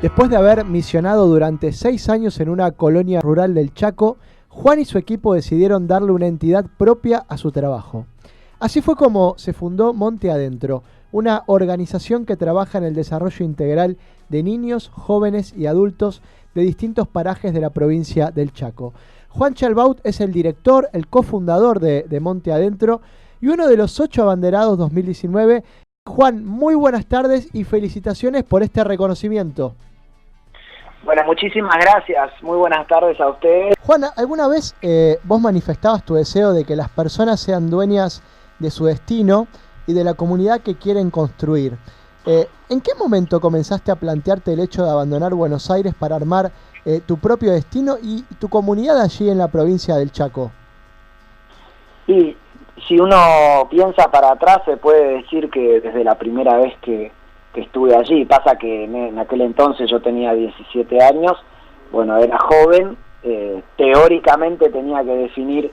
Después de haber misionado durante 6 años en una colonia rural del Chaco, Juan y su equipo decidieron darle una entidad propia a su trabajo. Así fue como se fundó Monte Adentro, una organización que trabaja en el desarrollo integral de niños, jóvenes y adultos de distintos parajes de la provincia del Chaco. Juan Chalbaut es el director, el cofundador de Monte Adentro y uno de los 8 abanderados 2019. Juan, muy buenas tardes y felicitaciones por este reconocimiento. Bueno, muchísimas gracias. Muy buenas tardes a ustedes. Juan, ¿alguna vez vos manifestabas tu deseo de que las personas sean dueñas de su destino y de la comunidad que quieren construir? ¿En qué momento comenzaste a plantearte el hecho de abandonar Buenos Aires para armar tu propio destino y tu comunidad allí en la provincia del Chaco? Y si uno piensa para atrás, se puede decir que desde la primera vez que estuve allí, pasa que en aquel entonces yo tenía 17 años, bueno, era joven, teóricamente tenía que definir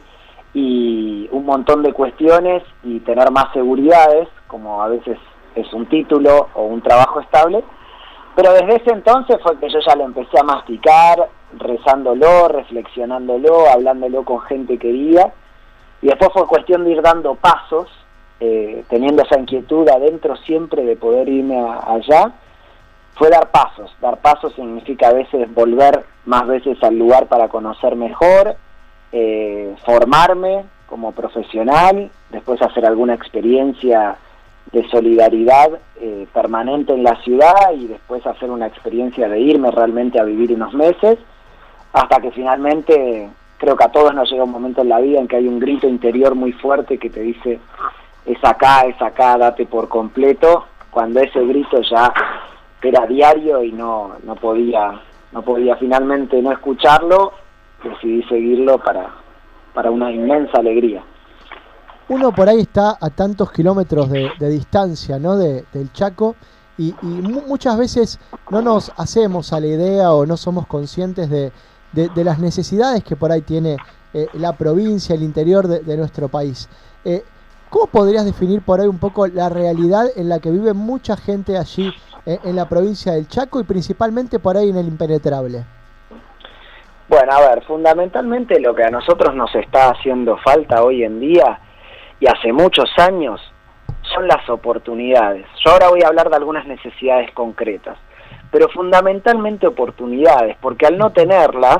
y un montón de cuestiones y tener más seguridades, como a veces es un título o un trabajo estable, pero desde ese entonces fue que yo ya lo empecé a masticar, rezándolo, reflexionándolo, hablándolo con gente querida, y después fue cuestión de ir dando pasos, teniendo esa inquietud adentro siempre de poder irme allá. Fue dar pasos. Dar pasos significa a veces volver más veces al lugar para conocer mejor, formarme como profesional, después hacer alguna experiencia de solidaridad permanente en la ciudad y después hacer una experiencia de irme realmente a vivir unos meses, hasta que finalmente creo que a todos nos llega un momento en la vida en que hay un grito interior muy fuerte que te dice es acá, date por completo, cuando ese grito ya era diario y no podía finalmente no escucharlo, decidí seguirlo para una inmensa alegría. Uno por ahí está a tantos kilómetros de distancia, ¿no? del Chaco y muchas veces no nos hacemos a la idea o no somos conscientes de las necesidades que por ahí tiene la provincia, el interior de nuestro país. ¿Cómo podrías definir por ahí un poco la realidad en la que vive mucha gente allí en la provincia del Chaco y principalmente por ahí en el Impenetrable? Bueno, a ver, fundamentalmente lo que a nosotros nos está haciendo falta hoy en día y hace muchos años son las oportunidades. Yo ahora voy a hablar de algunas necesidades concretas, pero fundamentalmente oportunidades, porque al no tenerlas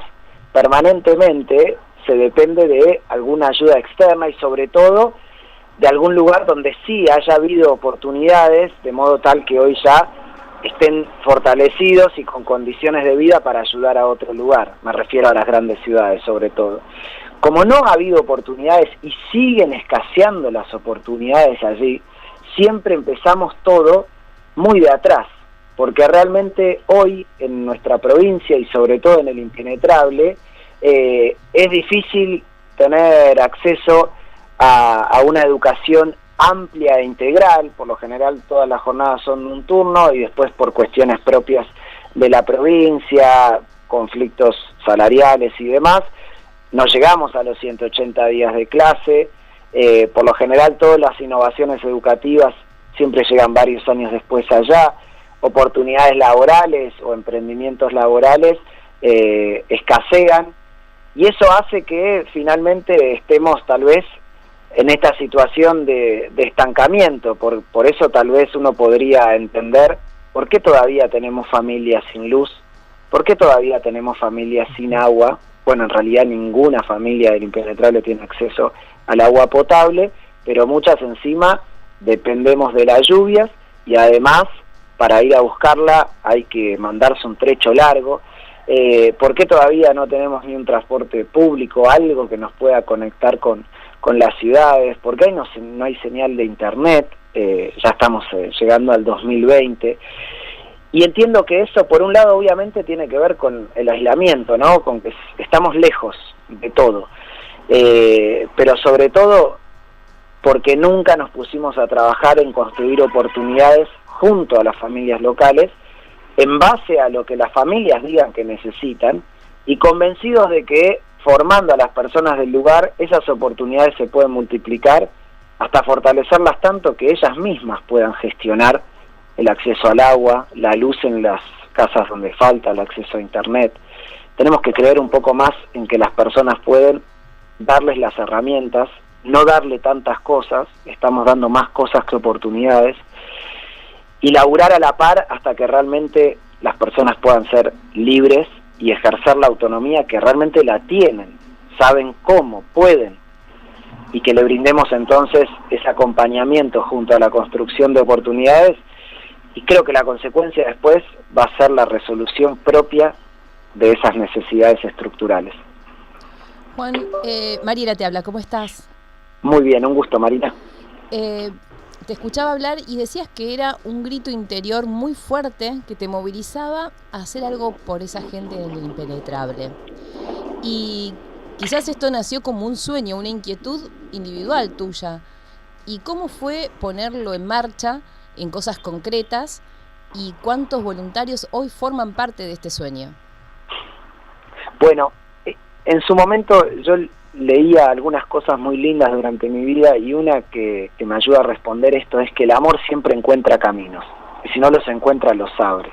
permanentemente se depende de alguna ayuda externa y sobre todo de algún lugar donde sí haya habido oportunidades, de modo tal que hoy ya estén fortalecidos y con condiciones de vida para ayudar a otro lugar. Me refiero a las grandes ciudades sobre todo. Como no ha habido oportunidades y siguen escaseando las oportunidades allí, siempre empezamos todo muy de atrás, porque realmente hoy en nuestra provincia y sobre todo en el Impenetrable es difícil tener acceso a una educación amplia e integral. Por lo general todas las jornadas son un turno y después por cuestiones propias de la provincia, conflictos salariales y demás, no llegamos a los 180 días de clase. Por lo general todas las innovaciones educativas siempre llegan varios años después allá. Oportunidades laborales o emprendimientos laborales escasean y eso hace que finalmente estemos tal vez en esta situación de estancamiento. Por eso tal vez uno podría entender por qué todavía tenemos familias sin luz, por qué todavía tenemos familias sin agua. Bueno, en realidad ninguna familia del Impenetrable tiene acceso al agua potable, pero muchas encima dependemos de las lluvias y además para ir a buscarla hay que mandarse un trecho largo. ¿Por qué todavía no tenemos ni un transporte público, algo que nos pueda conectar con las ciudades? ¿Por qué no hay señal de internet? Ya estamos llegando al 2020. Y entiendo que eso, por un lado, obviamente tiene que ver con el aislamiento, ¿no? Con que estamos lejos de todo. Pero sobre todo porque nunca nos pusimos a trabajar en construir oportunidades junto a las familias locales, en base a lo que las familias digan que necesitan, y convencidos de que formando a las personas del lugar, esas oportunidades se pueden multiplicar hasta fortalecerlas tanto que ellas mismas puedan gestionar el acceso al agua, la luz en las casas donde falta el acceso a internet. Tenemos que creer un poco más en que las personas pueden, darles las herramientas, no darle tantas cosas, estamos dando más cosas que oportunidades, y laburar a la par hasta que realmente las personas puedan ser libres y ejercer la autonomía que realmente la tienen, saben cómo, pueden, y que le brindemos entonces ese acompañamiento junto a la construcción de oportunidades, y creo que la consecuencia después va a ser la resolución propia de esas necesidades estructurales. Juan, Mariela te habla, ¿cómo estás? Muy bien, un gusto, Marina. Te escuchaba hablar y decías que era un grito interior muy fuerte que te movilizaba a hacer algo por esa gente del impenetrable. Y quizás esto nació como un sueño, una inquietud individual tuya. ¿Y cómo fue ponerlo en marcha en cosas concretas? ¿Y cuántos voluntarios hoy forman parte de este sueño? Bueno, en su momento yo leía algunas cosas muy lindas durante mi vida, y una que me ayuda a responder esto es que el amor siempre encuentra caminos, y si no los encuentra los abre,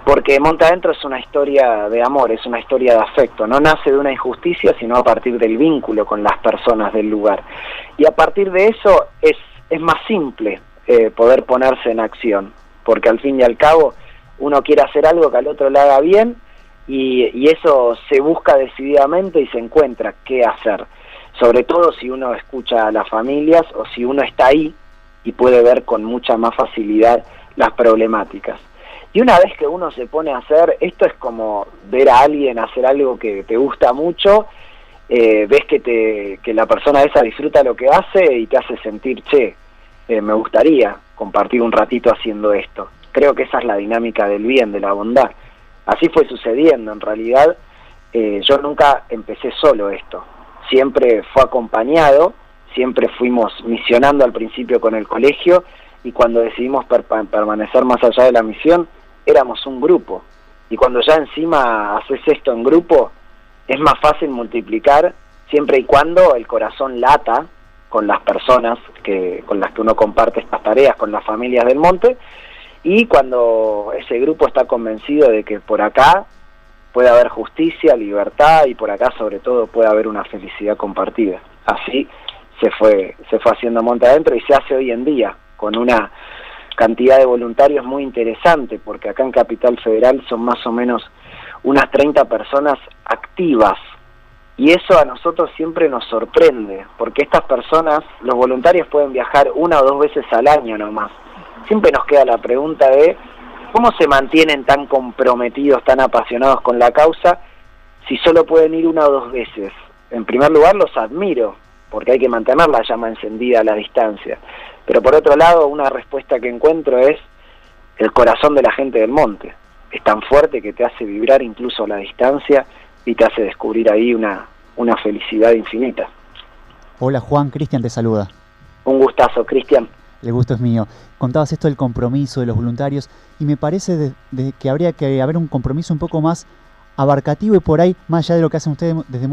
porque Monte Adentro es una historia de amor, es una historia de afecto, no nace de una injusticia sino a partir del vínculo con las personas del lugar, y a partir de eso es más simple poder ponerse en acción, porque al fin y al cabo uno quiere hacer algo que al otro le haga bien, y eso se busca decididamente y se encuentra qué hacer, sobre todo si uno escucha a las familias o si uno está ahí y puede ver con mucha más facilidad las problemáticas. Y una vez que uno se pone a hacer, esto es como ver a alguien hacer algo que te gusta mucho, ves que la persona esa disfruta lo que hace y te hace sentir, me gustaría compartir un ratito haciendo esto. Creo que esa es la dinámica del bien, de la bondad. Así fue sucediendo, en realidad yo nunca empecé solo esto, siempre fue acompañado, siempre fuimos misionando al principio con el colegio, y cuando decidimos permanecer más allá de la misión, éramos un grupo, y cuando ya encima haces esto en grupo, es más fácil multiplicar, siempre y cuando el corazón lata con las personas con las que uno comparte estas tareas, con las familias del monte, y cuando ese grupo está convencido de que por acá puede haber justicia, libertad, y por acá sobre todo puede haber una felicidad compartida. Así se fue haciendo Monte Adentro, y se hace hoy en día con una cantidad de voluntarios muy interesante, porque acá en Capital Federal son más o menos unas 30 personas activas, y eso a nosotros siempre nos sorprende, porque estas personas, los voluntarios pueden viajar 1 o 2 veces al año nomás. Siempre nos queda la pregunta de cómo se mantienen tan comprometidos, tan apasionados con la causa, si solo pueden ir 1 o 2 veces. En primer lugar, los admiro, porque hay que mantener la llama encendida a la distancia. Pero por otro lado, una respuesta que encuentro es el corazón de la gente del monte. Es tan fuerte que te hace vibrar incluso a la distancia y te hace descubrir ahí una felicidad infinita. Hola Juan, Cristian te saluda. Un gustazo, Cristian. El gusto es mío. Contabas esto del compromiso de los voluntarios, y me parece que habría que haber un compromiso un poco más abarcativo, y por ahí, más allá de lo que hacen ustedes desde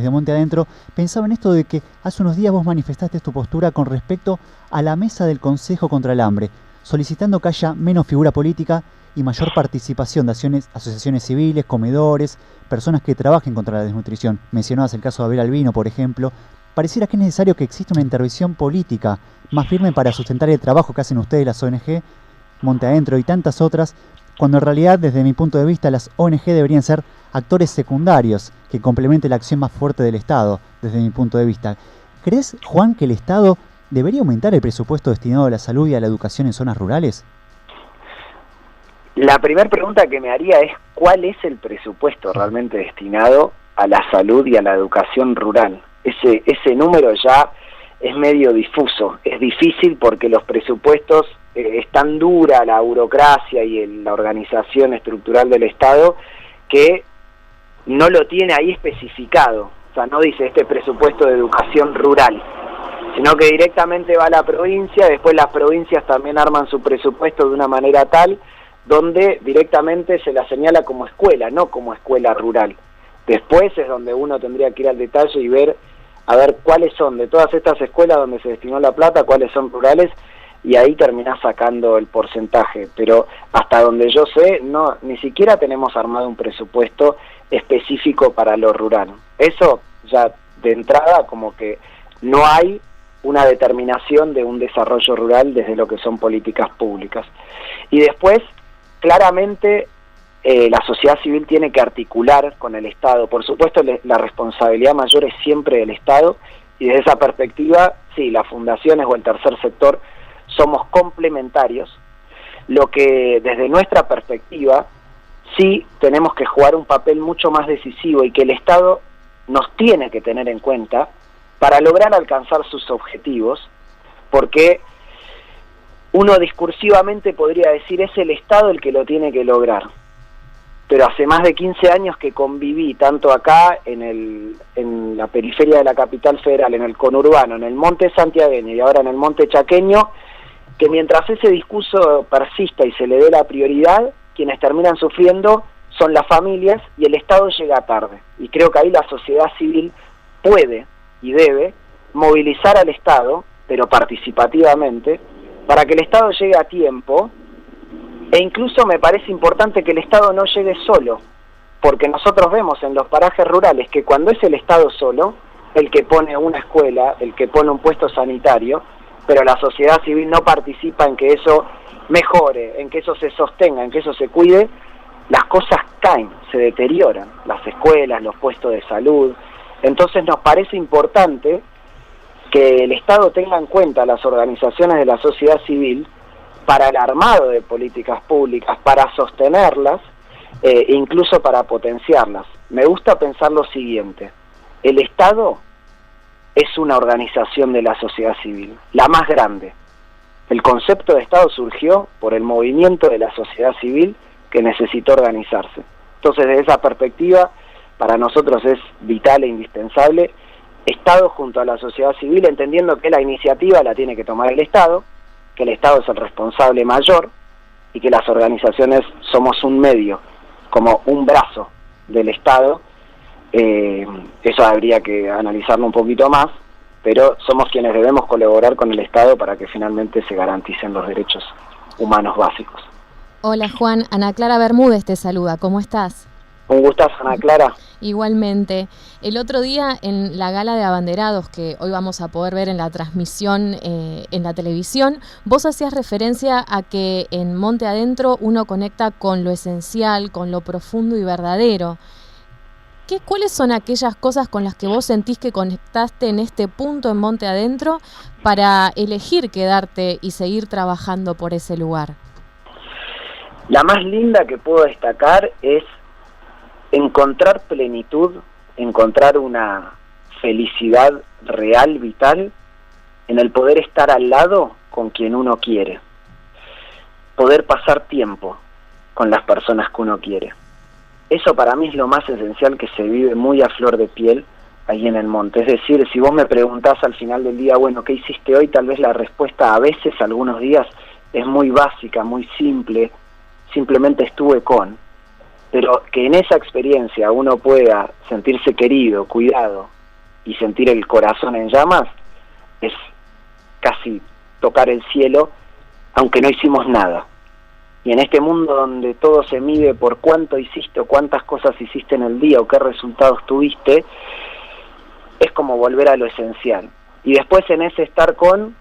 Monte Adentro, pensaba en esto de que hace unos días vos manifestaste tu postura con respecto a la mesa del Consejo contra el Hambre, solicitando que haya menos figura política y mayor participación de asociaciones civiles, comedores, personas que trabajen contra la desnutrición. Mencionabas el caso de Abel Albino, por ejemplo. Pareciera que es necesario que exista una intervención política más firme para sustentar el trabajo que hacen ustedes, las ONG, Monte Adentro y tantas otras, cuando en realidad, desde mi punto de vista, las ONG deberían ser actores secundarios que complementen la acción más fuerte del Estado, desde mi punto de vista. ¿Crees, Juan, que el Estado debería aumentar el presupuesto destinado a la salud y a la educación en zonas rurales? La primera pregunta que me haría es ¿cuál es el presupuesto realmente destinado a la salud y a la educación rural? Ese número ya es medio difuso, es difícil porque los presupuestos, es tan dura la burocracia y la organización estructural del Estado que no lo tiene ahí especificado, o sea, no dice este presupuesto de educación rural, sino que directamente va a la provincia, después las provincias también arman su presupuesto de una manera tal donde directamente se la señala como escuela, no como escuela rural. Después es donde uno tendría que ir al detalle y ver, a ver cuáles son de todas estas escuelas donde se destinó la plata, cuáles son rurales, y ahí terminás sacando el porcentaje, pero hasta donde yo sé, no, ni siquiera tenemos armado un presupuesto específico para lo rural. Eso ya de entrada como que no hay una determinación de un desarrollo rural desde lo que son políticas públicas. Y después, claramente, la sociedad civil tiene que articular con el Estado. Por supuesto, la responsabilidad mayor es siempre del Estado, y desde esa perspectiva, sí, las fundaciones o el tercer sector somos complementarios. Lo que desde nuestra perspectiva sí tenemos que jugar un papel mucho más decisivo y que el Estado nos tiene que tener en cuenta para lograr alcanzar sus objetivos, porque uno discursivamente podría decir es el Estado el que lo tiene que lograr, pero hace más de 15 años que conviví tanto acá en la periferia de la capital federal, en el conurbano, en el monte santiagueño y ahora en el monte chaqueño, que mientras ese discurso persista y se le dé la prioridad, quienes terminan sufriendo son las familias y el Estado llega tarde. Y creo que ahí la sociedad civil puede y debe movilizar al Estado, pero participativamente, para que el Estado llegue a tiempo, e incluso me parece importante que el Estado no llegue solo, porque nosotros vemos en los parajes rurales que cuando es el Estado solo, el que pone una escuela, el que pone un puesto sanitario, pero la sociedad civil no participa en que eso mejore, en que eso se sostenga, en que eso se cuide, las cosas caen, se deterioran, las escuelas, los puestos de salud. Entonces nos parece importante que el Estado tenga en cuenta las organizaciones de la sociedad civil para el armado de políticas públicas, para sostenerlas, incluso para potenciarlas. Me gusta pensar lo siguiente: el Estado es una organización de la sociedad civil, la más grande. El concepto de Estado surgió por el movimiento de la sociedad civil que necesitó organizarse. Entonces, desde esa perspectiva, para nosotros es vital e indispensable Estado junto a la sociedad civil, entendiendo que la iniciativa la tiene que tomar el Estado, que el Estado es el responsable mayor y que las organizaciones somos un medio, como un brazo del Estado. Eso habría que analizarlo un poquito más, pero somos quienes debemos colaborar con el Estado para que finalmente se garanticen los derechos humanos básicos. Hola Juan, Ana Clara Bermúdez te saluda, ¿cómo estás? Un gustazo, Ana Clara. Igualmente. El otro día en la gala de abanderados, que hoy vamos a poder ver en la transmisión en la televisión, vos hacías referencia a que en Monte Adentro uno conecta con lo esencial, con lo profundo y verdadero. ¿Cuáles son aquellas cosas con las que vos sentís que conectaste en este punto en Monte Adentro para elegir quedarte y seguir trabajando por ese lugar? La más linda que puedo destacar es encontrar plenitud, encontrar una felicidad real, vital, en el poder estar al lado con quien uno quiere, poder pasar tiempo con las personas que uno quiere. Eso para mí es lo más esencial, que se vive muy a flor de piel ahí en el monte. Es decir, si vos me preguntás al final del día, bueno, ¿qué hiciste hoy? Tal vez la respuesta a veces, algunos días, es muy básica, muy simple, simplemente estuve con. Pero que en esa experiencia uno pueda sentirse querido, cuidado y sentir el corazón en llamas, es casi tocar el cielo, aunque no hicimos nada. Y en este mundo donde todo se mide por cuánto hiciste o cuántas cosas hiciste en el día o qué resultados tuviste, es como volver a lo esencial. Y después en ese estar con,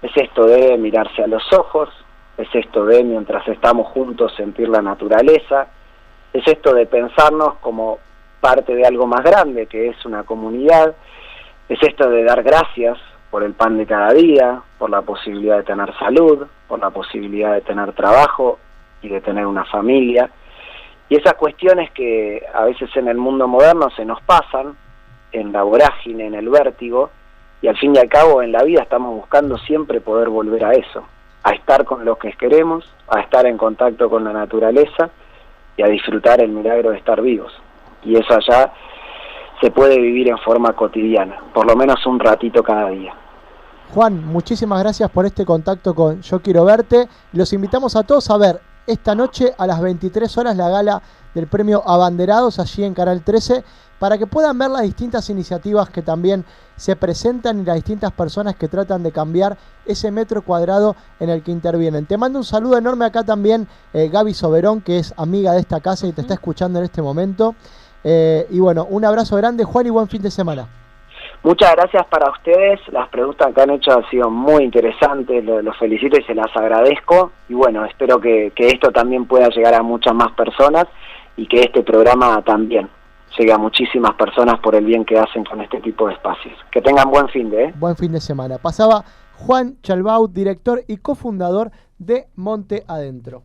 es esto de mirarse a los ojos, es esto de mientras estamos juntos sentir la naturaleza, es esto de pensarnos como parte de algo más grande que es una comunidad, es esto de dar gracias por el pan de cada día, por la posibilidad de tener salud, por la posibilidad de tener trabajo y de tener una familia. Y esas cuestiones que a veces en el mundo moderno se nos pasan, en la vorágine, en el vértigo, y al fin y al cabo en la vida estamos buscando siempre poder volver a eso, a estar con los que queremos, a estar en contacto con la naturaleza y a disfrutar el milagro de estar vivos. Y eso allá se puede vivir en forma cotidiana, por lo menos un ratito cada día. Juan, muchísimas gracias por este contacto con Yo Quiero Verte. Los invitamos a todos a ver esta noche a las 23 horas la gala del premio Abanderados allí en Canal 13, para que puedan ver las distintas iniciativas que también se presentan y las distintas personas que tratan de cambiar ese metro cuadrado en el que intervienen. Te mando un saludo enorme acá también, Gaby Soberón, que es amiga de esta casa y te está escuchando en este momento. Y bueno, un abrazo grande, Juan, y buen fin de semana. Muchas gracias para ustedes, las preguntas que han hecho han sido muy interesantes, los felicito y se las agradezco, y bueno, espero que esto también pueda llegar a muchas más personas y que este programa también llegue a muchísimas personas por el bien que hacen con este tipo de espacios. Que tengan buen fin de Buen fin de semana. Pasaba Juan Chalbaut, director y cofundador de Monte Adentro.